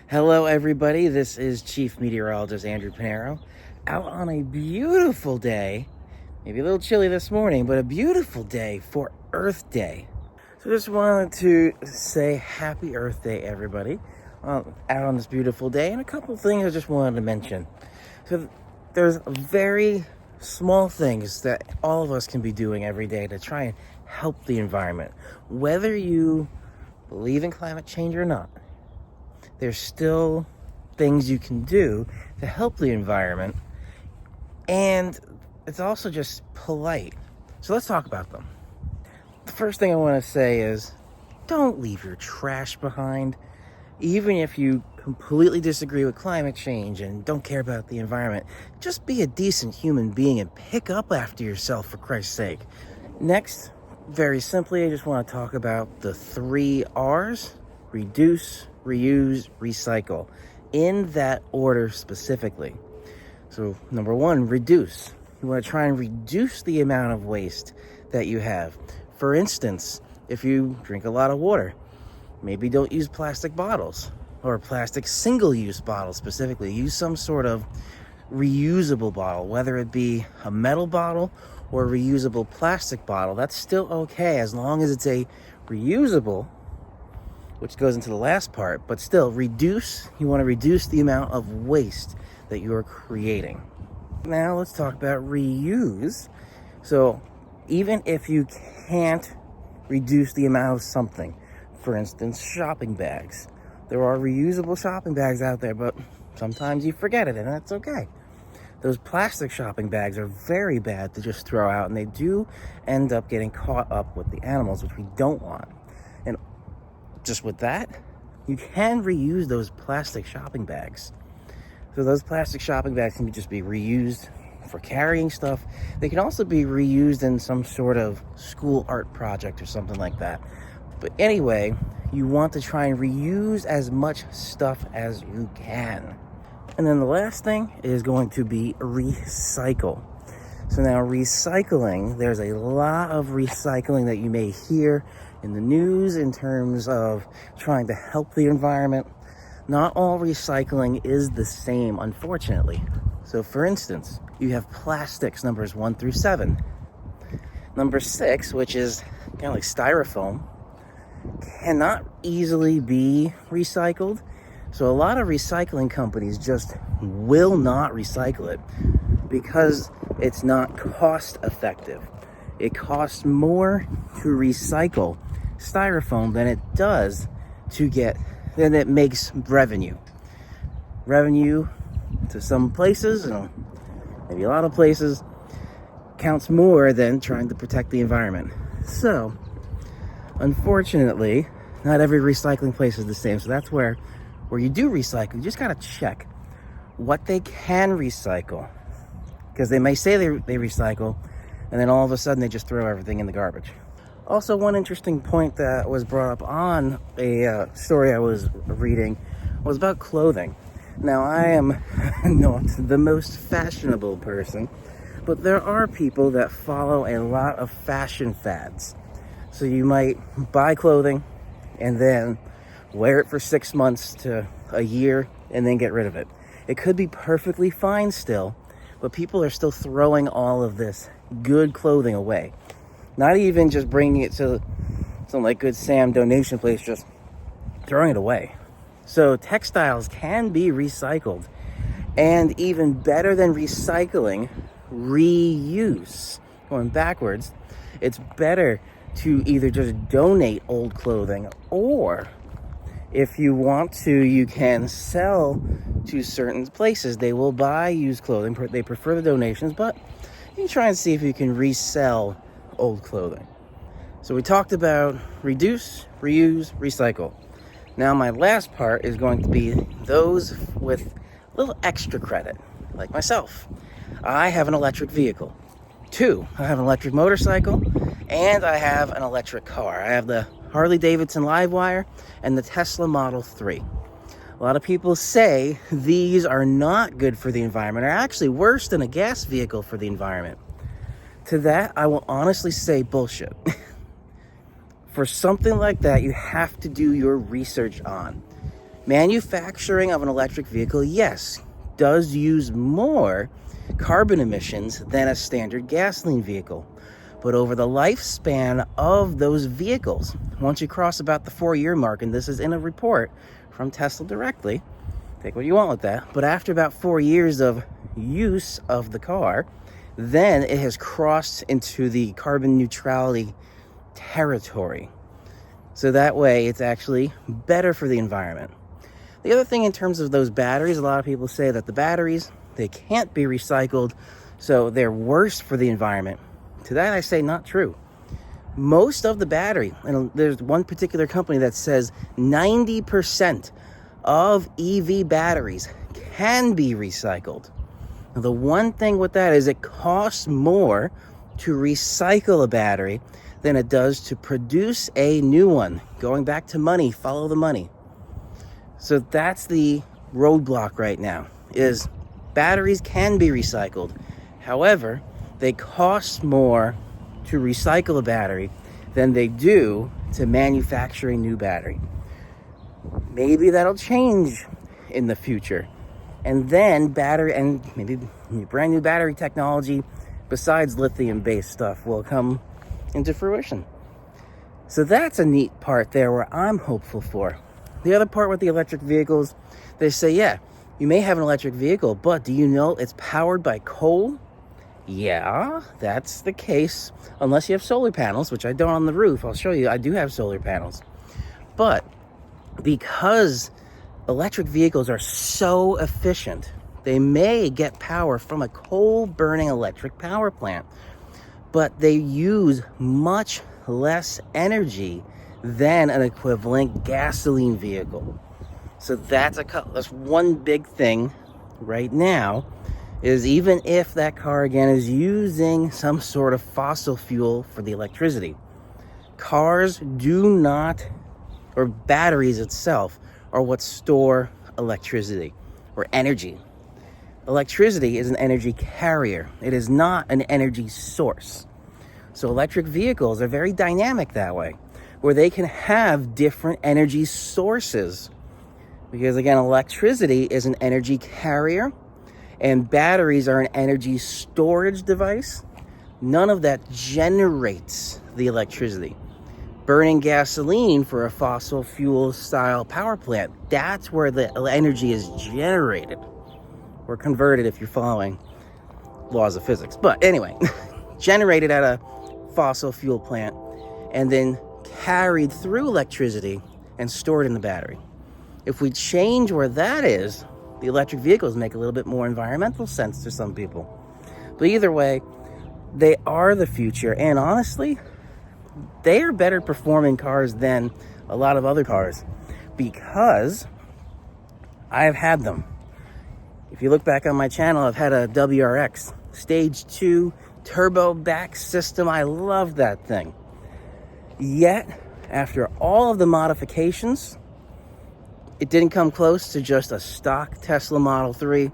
Hello, everybody. This is Chief Meteorologist Andrew Pinero out on a beautiful day. Maybe a little chilly this morning, but a beautiful day for Earth Day. So just wanted to say happy Earth Day, everybody, out on this beautiful day. And a couple things I just wanted to mention. So there's very small things that all of us can be doing every day to try and help the environment. Whether you believe in climate change or not, there's still things you can do to help the environment, and it's also just polite. So let's talk about them. The first thing I want to say is don't leave your trash behind. Even if you completely disagree with climate change and don't care about the environment, just be a decent human being and pick up after yourself, for Christ's sake. Next, very simply, I just want to talk about the 3 R's: reduce, reuse, recycle, in that order specifically. So number 1, reduce. You want to try and reduce the amount of waste that you have. For instance, if you drink a lot of water, maybe don't use plastic bottles or plastic single-use bottles specifically. Use some sort of reusable bottle, whether it be a metal bottle or a reusable plastic bottle. That's still okay as long as it's a reusable, which goes into the last part, but still reduce. You want to reduce the amount of waste that you're creating. Now let's talk about reuse. So even if you can't reduce the amount of something, for instance, shopping bags. There are reusable shopping bags out there, but sometimes you forget it, and that's okay. Those plastic shopping bags are very bad to just throw out, and they do end up getting caught up with the animals, which we don't want. And just with that, you can reuse those plastic shopping bags. So those plastic shopping bags can just be reused for carrying stuff. They can also be reused in some sort of school art project or something like that. But anyway, you want to try and reuse as much stuff as you can. And then the last thing is going to be recycle. So now recycling, there's a lot of recycling that you may hear in the news in terms of trying to help the environment. Not all recycling is the same, unfortunately. So for instance, you have plastics numbers 1 through 7. Number 6, which is kind of like styrofoam, cannot easily be recycled. So a lot of recycling companies just will not recycle it because it's not cost effective. It costs more to recycle styrofoam than it does than it makes revenue. Revenue to some places, and maybe a lot of places, counts more than trying to protect the environment. So unfortunately, not every recycling place is the same. So that's where you do recycle, you just gotta check what they can recycle, because they may say they recycle, and then all of a sudden they just throw everything in the garbage. Also, one interesting point that was brought up on a story I was reading was about clothing. Now, I am not the most fashionable person, but there are people that follow a lot of fashion fads. So you might buy clothing and then wear it for 6 months to a year and then get rid of it. It could be perfectly fine still, but people are still throwing all of this good clothing away. Not even just bringing it to some like Good Sam donation place, just throwing it away. So textiles can be recycled, and even better than recycling, reuse. Going backwards, it's better to either just donate old clothing, or if you want to, you can sell to certain places. They will buy used clothing. They prefer the donations, but you can try and see if you can resell old clothing. So we talked about reduce, reuse, recycle. Now my last part is going to be those with a little extra credit, like myself. I have an electric vehicle. 2, I have an electric motorcycle, and I have an electric car. I have the Harley-Davidson Livewire and the Tesla Model 3. A lot of people say these are not good for the environment, or actually worse than a gas vehicle for the environment. To that, I will honestly say bullshit. For something like that, you have to do your research on. Manufacturing of an electric vehicle, yes, does use more carbon emissions than a standard gasoline vehicle. But over the lifespan of those vehicles, once you cross about the 4-year mark, and this is in a report from Tesla directly, take what you want with that, but after about 4 years of use of the car, then it has crossed into the carbon neutrality territory. So that way it's actually better for the environment. The other thing in terms of those batteries, a lot of people say that the batteries, they can't be recycled, so they're worse for the environment. To that I say not true. Most of the battery, and there's one particular company that says 90% of EV batteries can be recycled. Now, the one thing with that is it costs more to recycle a battery than it does to produce a new one. Going back to money, follow the money. So that's the roadblock right now, is batteries can be recycled. However, they cost more to recycle a battery than they do to manufacture a new battery. Maybe that'll change in the future. And then maybe brand new battery technology besides lithium-based stuff will come into fruition. So that's a neat part there where I'm hopeful for. The other part with the electric vehicles, they say, yeah, you may have an electric vehicle, but do you know it's powered by coal? Yeah, that's the case, unless you have solar panels, which I don't on the roof. I'll show you, I do have solar panels. But because electric vehicles are so efficient, they may get power from a coal-burning electric power plant, but they use much less energy than an equivalent gasoline vehicle. So that's one big thing right now, is even if that car again is using some sort of fossil fuel for the electricity, cars do not, or batteries itself, are what store electricity or energy. Electricity is an energy carrier. It is not an energy source. So electric vehicles are very dynamic that way, where they can have different energy sources. Because again, electricity is an energy carrier and batteries are an energy storage device. None of that generates the electricity. Burning gasoline for a fossil fuel style power plant, that's where the energy is generated or converted, if you're following laws of physics. But anyway, generated at a fossil fuel plant and then carried through electricity and stored in the battery. If we change where that is, the electric vehicles make a little bit more environmental sense to some people. But either way, they are the future, and honestly, they are better performing cars than a lot of other cars because I've had them. If you look back on my channel, I've had a WRX Stage 2 turbo back system. I love that thing. Yet, after all of the modifications, it didn't come close to just a stock Tesla Model 3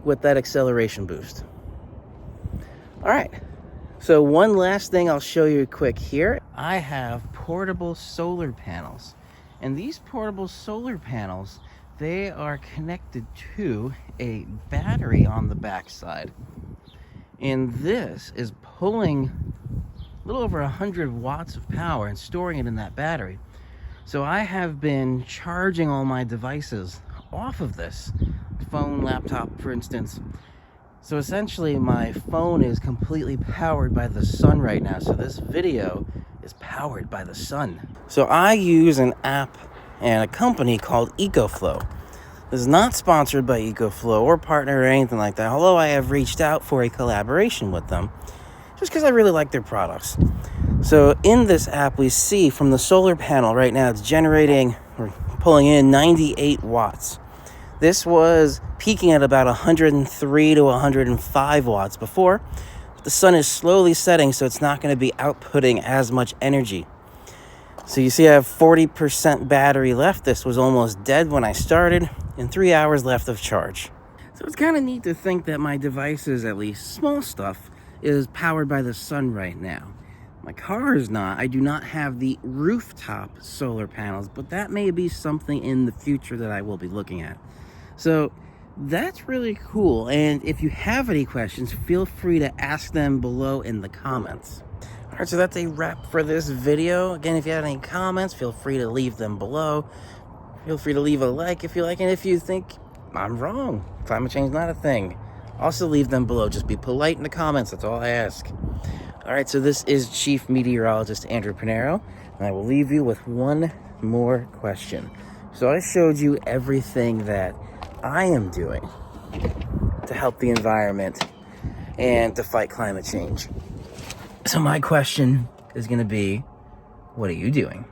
with that acceleration boost. All right. So one last thing I'll show you quick here. I have portable solar panels. And these portable solar panels, they are connected to a battery on the backside. And this is pulling a little over 100 watts of power and storing it in that battery. So I have been charging all my devices off of this phone, laptop, for instance. So essentially my phone is completely powered by the sun right now. So this video is powered by the sun. So I use an app and a company called EcoFlow. This is not sponsored by EcoFlow or partner or anything like that, although I have reached out for a collaboration with them just because I really like their products. So in this app, we see from the solar panel right now, it's generating or pulling in 98 watts. This was peaking at about 103 to 105 watts before. But the sun is slowly setting, so it's not going to be outputting as much energy. So you see I have 40% battery left. This was almost dead when I started, and 3 hours left of charge. So it's kind of neat to think that my devices, at least small stuff, is powered by the sun right now. My car is not. I do not have the rooftop solar panels, but that may be something in the future that I will be looking at. So that's really cool. And if you have any questions, feel free to ask them below in the comments. All right, so that's a wrap for this video. Again, if you have any comments, feel free to leave them below. Feel free to leave a like if you like, and if you think I'm wrong, climate change is not a thing, also leave them below. Just be polite in the comments, that's all I ask. All right, so this is Chief Meteorologist Andrew Pinero, and I will leave you with one more question. So I showed you everything that I am doing to help the environment and to fight climate change. So my question is going to be, what are you doing?